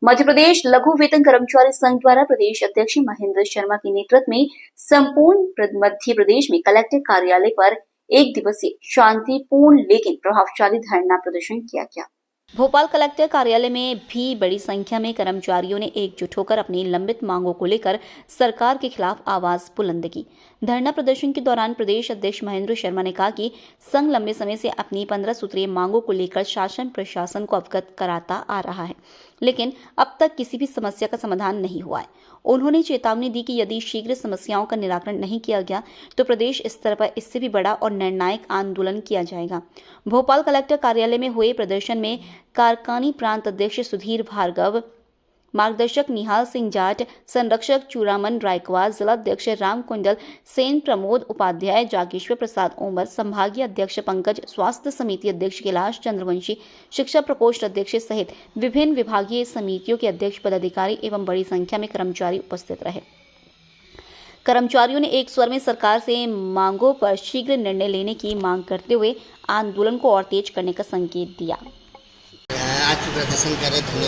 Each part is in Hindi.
मध्य प्रदेश लघु वेतन कर्मचारी संघ द्वारा प्रदेश अध्यक्ष महेंद्र शर्मा के नेतृत्व में संपूर्ण मध्य प्रदेश में कलेक्टर कार्यालय पर एक दिवसीय शांतिपूर्ण लेकिन प्रभावशाली धरना प्रदर्शन किया गया। भोपाल कलेक्टर कार्यालय में भी बड़ी संख्या में कर्मचारियों ने एकजुट होकर अपनी लंबित मांगों को लेकर सरकार के खिलाफ आवाज बुलंद की। धरना प्रदर्शन के दौरान प्रदेश अध्यक्ष महेंद्र शर्मा ने कहा कि संघ लंबे समय से अपनी 15 सूत्रीय मांगों को लेकर शासन प्रशासन को अवगत कराता आ रहा है, लेकिन अब तक किसी भी समस्या का समाधान नहीं हुआ है। उन्होंने चेतावनी दी कि यदि शीघ्र समस्याओं का निराकरण नहीं किया गया तो प्रदेश स्तर पर इससे भी बड़ा और निर्णायक आंदोलन किया जाएगा। भोपाल कलेक्टर कार्यालय में हुए प्रदर्शन में कारखानी प्रांत अध्यक्ष सुधीर भार्गव, मार्गदर्शक निहाल सिंह जाट, संरक्षक चूड़ामन रायकवाड़, जिलाध्यक्ष राम कुंडल सेन, प्रमोद उपाध्याय, जागेश्वर प्रसाद ओमर, संभागीय अध्यक्ष पंकज, स्वास्थ्य समिति अध्यक्ष कैलाश चंद्रवंशी, शिक्षा प्रकोष्ठ अध्यक्ष सहित विभिन्न विभागीय समितियों के अध्यक्ष पदाधिकारी एवं बड़ी संख्या में कर्मचारी उपस्थित रहे। कर्मचारियों ने एक स्वर में सरकार से मांगों पर शीघ्र निर्णय लेने की मांग करते हुए आंदोलन को और तेज करने का संकेत दिया। आज प्रदर्शन कर रहे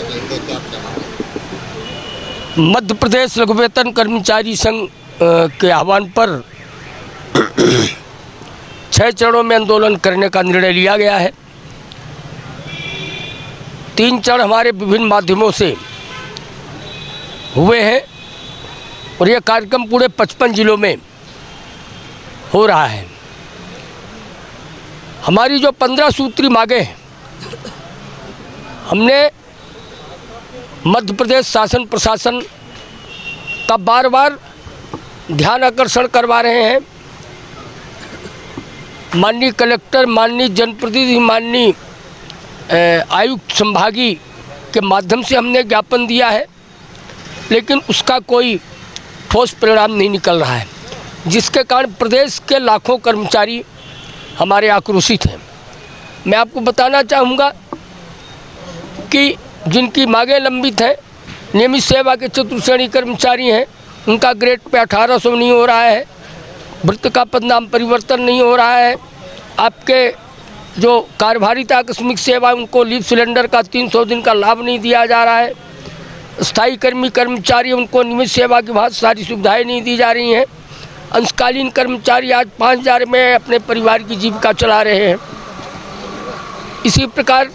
मध्य प्रदेश लघु वेतन कर्मचारी संघ के आह्वान पर 6 चरणों में आंदोलन करने का निर्णय लिया गया है। 3 चरण हमारे विभिन्न माध्यमों से हुए हैं और यह कार्यक्रम पूरे 55 जिलों में हो रहा है। हमारी जो 15 सूत्री मांगे हैं, हमने मध्य प्रदेश शासन प्रशासन का बार बार ध्यान आकर्षण करवा रहे हैं। माननीय कलेक्टर, माननीय जनप्रतिनिधि, माननीय आयुक्त संभागीय के माध्यम से हमने ज्ञापन दिया है, लेकिन उसका कोई ठोस परिणाम नहीं निकल रहा है, जिसके कारण प्रदेश के लाखों कर्मचारी हमारे आक्रोशित हैं। मैं आपको बताना चाहूँगा कि जिनकी मांगें लंबित हैं, नियमित सेवा के चतुर्श्रेणी कर्मचारी हैं, उनका ग्रेड पे 1800 नहीं हो रहा है, भृत्य का पदनाम परिवर्तन नहीं हो रहा है, आपके जो कार्यभारिता आकस्मिक सेवा उनको लीव सिलेंडर का 300 दिन का लाभ नहीं दिया जा रहा है, स्थायी कर्मचारी उनको नियमित सेवा की बहुत सारी सुविधाएं नहीं दी जा रही हैं, अंशकालीन कर्मचारी आज 5000 में अपने परिवार की जीविका चला रहे हैं। इसी प्रकार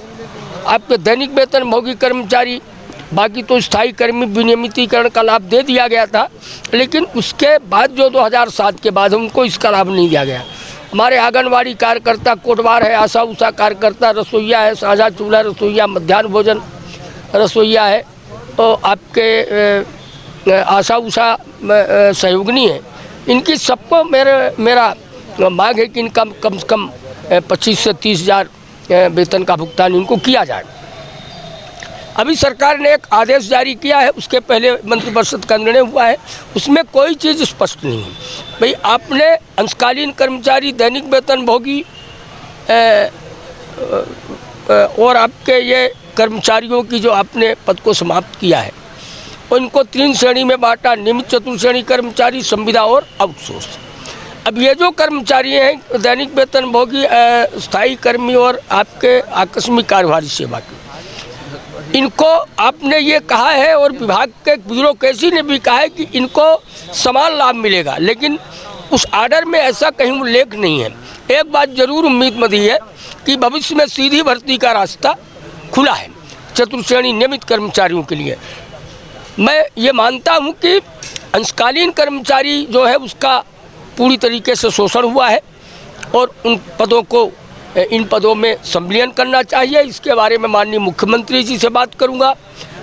आपके दैनिक वेतन भोगी कर्मचारी, बाकी तो स्थायी कर्मी विनियमितीकरण का लाभ दे दिया गया था, लेकिन उसके बाद जो 2007 के बाद उनको इसका लाभ नहीं दिया गया। हमारे आंगनवाड़ी कार्यकर्ता, कोटवार है, आशा उषा कार्यकर्ता, रसोईया है, साझा चूल्हा रसोईया, मध्याह्न भोजन रसोईया है, तो आपके आशा उषा सहयोगिनी है, इनकी सबको मेरा मांग है कि इनका कम से कम 25 से 30 हज़ार वेतन का भुगतान इनको किया जाए। अभी सरकार ने एक आदेश जारी किया है, उसके पहले मंत्रिपरिषद का निर्णय हुआ है, उसमें कोई चीज़ स्पष्ट नहीं है। भाई आपने अंशकालीन कर्मचारी, दैनिक वेतन भोगी और आपके ये कर्मचारियों की जो आपने पद को समाप्त किया है, उनको 3 श्रेणी में बांटा, नियमित चतुर्श्रेणी कर्मचारी, संविदा और आउटसोर्स। अब ये जो कर्मचारी हैं, दैनिक वेतन भोगी, स्थायी कर्मी और आपके आकस्मिक कार्यभारी सेवा के, इनको आपने ये कहा है और विभाग के ब्यूरोक्रेसी ने भी कहा है कि इनको समान लाभ मिलेगा, लेकिन उस आर्डर में ऐसा कहीं उल्लेख नहीं है। एक बात जरूर उम्मीद मदी है कि भविष्य में सीधी भर्ती का रास्ता खुला है चतुर्श्रेणी नियमित कर्मचारियों के लिए। मैं ये मानता हूँ कि अंशकालीन कर्मचारी जो है उसका पूरी तरीके से शोषण हुआ है और उन पदों को, इन पदों में संविलियन करना चाहिए। इसके बारे में माननीय मुख्यमंत्री जी से बात करूंगा,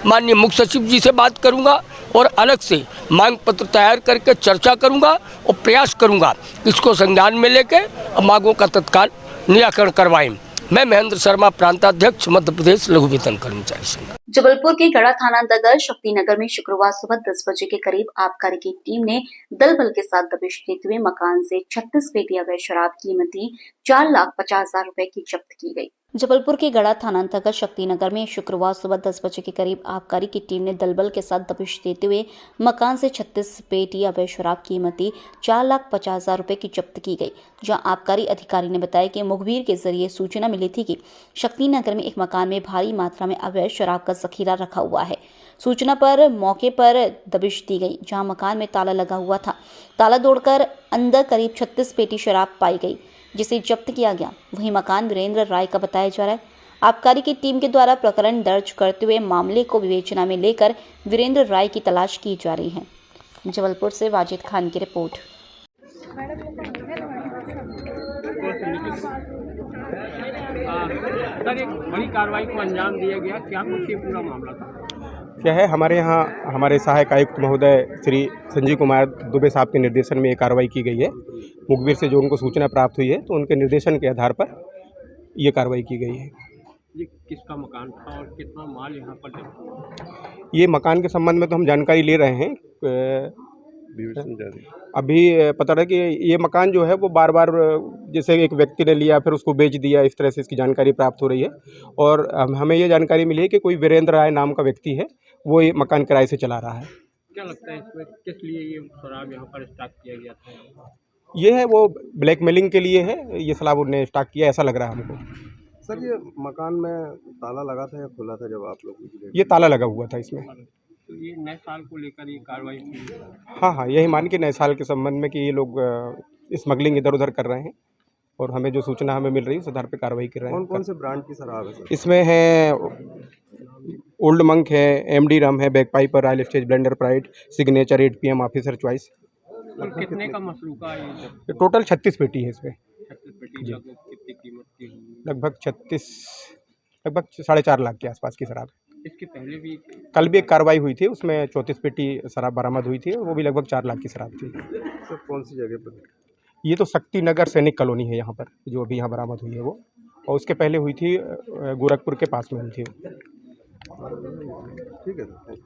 माननीय मुख्य सचिव जी से बात करूंगा और अलग से मांग पत्र तैयार करके चर्चा करूंगा और प्रयास करूंगा कि इसको संज्ञान में लेके मांगों का तत्काल निराकरण करवाएं। मैं महेंद्र शर्मा, प्रांताध्यक्ष मध्य प्रदेश लघु वेतन कर्मचारी संघ। जबलपुर के गढ़ा थाना अंतर्गत शक्तिनगर में शुक्रवार सुबह 10 बजे के करीब आबकारी की टीम ने दल बल के साथ दबिश देते हुए मकान से 36 पेटी अवैध शराब कीमती 4,50,000 रुपए की जब्त की गई। जबलपुर के गढ़ा थाना अंतर्गत शक्तिनगर में शुक्रवार सुबह 10 बजे के करीब आबकारी की टीम ने दलबल के साथ दबिश देते हुए मकान से 36 पेटी अवैध शराब कीमती 4,50,000 रुपए की जब्त की गई। जहां आबकारी अधिकारी ने बताया कि मुखबिर के जरिए सूचना मिली थी कि शक्तिनगर में एक मकान में भारी मात्रा में अवैध शराब का जखीरा रखा हुआ है। सूचना पर मौके पर दबिश दी गई, जहां मकान में ताला लगा हुआ था। ताला तोड़कर अंदर करीब 36 पेटी शराब पाई गई, जिसे जब्त किया गया। वहीं मकान वीरेंद्र राय का बताया जा रहा है। आबकारी की टीम के द्वारा प्रकरण दर्ज करते हुए मामले को विवेचना में लेकर वीरेंद्र राय की तलाश की जा रही है। जबलपुर से वाजिद खान की रिपोर्ट। सर, एक बड़ी कार्रवाई को अंजाम दिया गया, क्या कुछ ये पूरा मामला था? क्या है, हमारे यहाँ हमारे सहायक आयुक्त महोदय श्री संजीव कुमार दुबे साहब के निर्देशन में ये कार्रवाई की गई है। मुखबिर से जो उनको सूचना प्राप्त हुई है तो उनके निर्देशन के आधार पर ये कार्रवाई की गई है। ये किसका मकान था और कितना माल यहाँ पर? ये मकान के संबंध में तो हम जानकारी ले रहे हैं। अभी पता है कि ये मकान जो है वो बार बार जैसे एक व्यक्ति ने लिया फिर उसको बेच दिया, इस तरह से इसकी जानकारी प्राप्त हो रही है। और हमें ये जानकारी मिली है कि कोई वीरेंद्र राय नाम का व्यक्ति है, वो ये मकान किराए से चला रहा है। क्या लगता है इसमें किस लिए ये शराब यहाँ पर स्टॉक किया गया था? ये है वो ब्लैकमेलिंग के लिए है, ये शराब उन्हें स्टॉक किया ऐसा लग रहा है हमको। सर, ये मकान में ताला लगा था या खुला था जब आप लोग? ये ताला लगा हुआ था इसमें। तो ये नए साल को लेकर ये कार्रवाई की? हाँ, यही मान के नए साल के संबंध में कि ये लोग स्मगलिंग इधर उधर कर रहे हैं और हमें जो सूचना हमें मिल रही है उस आधार पर कार्रवाई कर रहे हैं। कौन कौन से ब्रांड की शराब है सर? इसमें है ओल्ड मंक है, एमडी रम है, back Piper, royal stage blender, pride, signature, 8 PM officer choice. और कितने का मसरूका है ये? टोटल 36 पेटी है इसमें। 36 पेटी। लगभग कितनी कीमत की होगी? लगभग 4.5 लाख के आसपास की शराब। इसके पहले भी कल भी एक कार्रवाई हुई थी, उसमें 34 पेटी शराब बरामद हुई थी, वो भी लगभग 4 लाख की शराब थी। सर, कौन सी जगह पर? ये ये तो शक्तिनगर सैनिक कॉलोनी है यहाँ पर, जो अभी यहाँ बरामद हुई है वो, और उसके पहले हुई थी गोरखपुर के पास में हुई थी। ठीक है सर,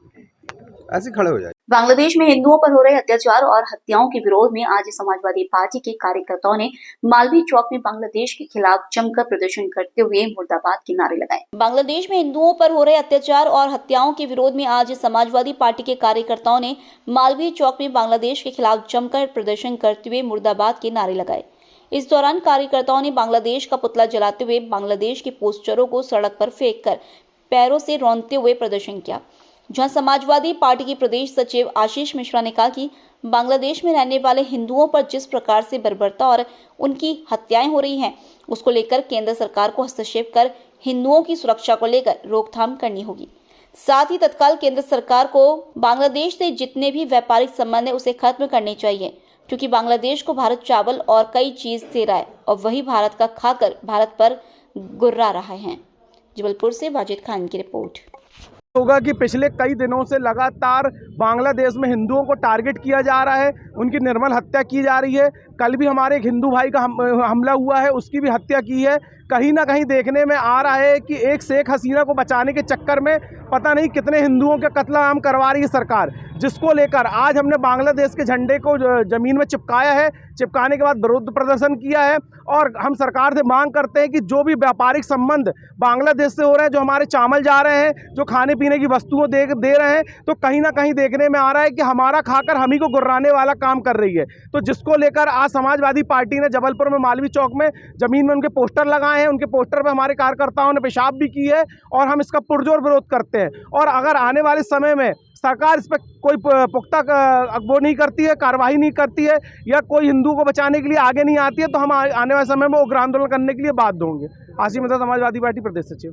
ऐसे खड़े हो जाए। बांग्लादेश में हिंदुओं पर हो रहे अत्याचार और हत्याओं के विरोध में आज समाजवादी पार्टी के कार्यकर्ताओं ने मालवीय चौक में बांग्लादेश के खिलाफ जमकर प्रदर्शन करते हुए मुर्दाबाद के नारे लगाए। बांग्लादेश में हिंदुओं पर हो रहे अत्याचार और हत्याओं के विरोध में आज समाजवादी पार्टी के कार्यकर्ताओं ने मालवीय चौक में बांग्लादेश के खिलाफ जमकर प्रदर्शन करते हुए मुर्दाबाद के नारे लगाए। इस दौरान कार्यकर्ताओं ने बांग्लादेश का पुतला जलाते हुए बांग्लादेश के पोस्टरों को सड़क पर फेंककर पैरों से रौंदते हुए प्रदर्शन किया। जहां समाजवादी पार्टी के प्रदेश सचिव आशीष मिश्रा ने कहा कि बांग्लादेश में रहने वाले हिंदुओं पर जिस प्रकार से बर्बरता और उनकी हत्याएं हो रही हैं, उसको लेकर केंद्र सरकार को हस्तक्षेप कर हिंदुओं की सुरक्षा को लेकर रोकथाम करनी होगी। साथ ही तत्काल केंद्र सरकार को बांग्लादेश से जितने भी व्यापारिक संबंध है उसे खत्म करने चाहिए, क्योंकि बांग्लादेश को भारत चावल और कई चीज दे रहा है और वही भारत का खाकर भारत पर गुर्रा रहा है। जबलपुर से वाजिद खान की रिपोर्ट। होगा कि पिछले कई दिनों से लगातार बांग्लादेश में हिंदुओं को टारगेट किया जा रहा है, उनकी निर्मल हत्या की जा रही है। कल भी हमारे एक हिंदू भाई का हमला हुआ है, उसकी भी हत्या की है। कहीं ना कहीं देखने में आ रहा है कि एक शेख हसीना को बचाने के चक्कर में पता नहीं कितने हिंदुओं के कत्ल आम करवा रही है सरकार, जिसको लेकर आज हमने बांग्लादेश के झंडे को जमीन में चिपकाया है। चिपकाने के बाद विरोध प्रदर्शन किया है और हम सरकार से मांग करते हैं कि जो भी व्यापारिक संबंध बांग्लादेश से हो रहे हैं, जो हमारे चावल जा रहे हैं, जो खाने पीने की वस्तुओं दे रहे हैं, तो कहीं ना कहीं देखने में आ रहा है कि हमारा खाकर हम ही को गुर्राने वाला काम कर रही है। तो जिसको लेकर आज समाजवादी पार्टी ने जबलपुर में मालवीय चौक में जमीन में उनके पोस्टर लगाए हैं। उनके पोस्टर पर हमारे कार्यकर्ताओं ने पेशाब भी की है और हम इसका पुरजोर विरोध करते हैं। और अगर आने वाले समय में सरकार इस पर कोई पुख्ता वो नहीं करती है, कार्रवाई नहीं करती है, या कोई हिंदू को बचाने के लिए आगे नहीं आती है, तो हम आने वाले समय में उग्र आंदोलन करने के लिए बाध्य होंगे। आसिम अहमद, समाजवादी पार्टी प्रदेश सचिव।